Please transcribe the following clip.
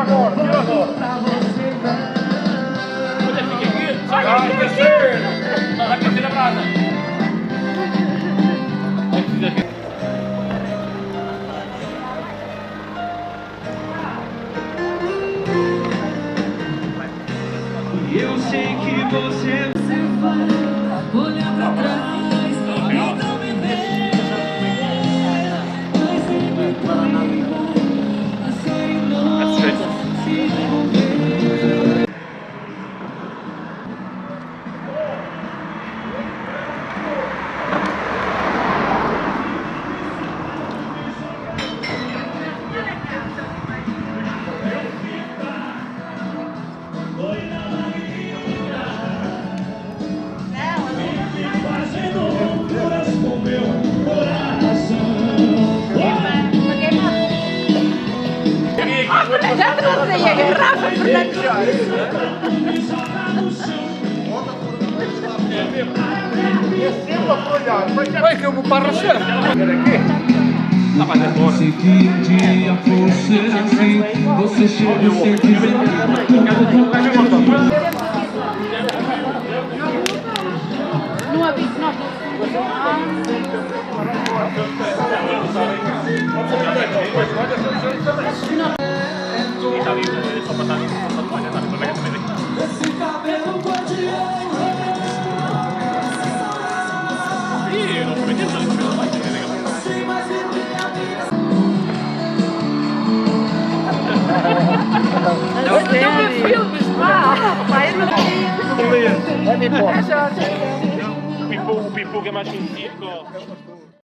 agora, tira agora. Olha, fica aqui. Vai aquecer. Vai aquecer a brasa. É preciso aqui. Eu sei que você vai olhar pra trás e não me ver, mas sempre também vai ser nosso se envolver. Já trouxe a garrafa, Fernando. Vai que eu vou para a chão. Tá mais embora. Se que um dia for ser assim, você chega sem dizer Não aviso, não. esse cabelo guardião. Ih, eu não fui menino, mas não vai ter legal. Não me filmes, pá. Pai, não Vai-me embora. O pipu que é mais conhecido.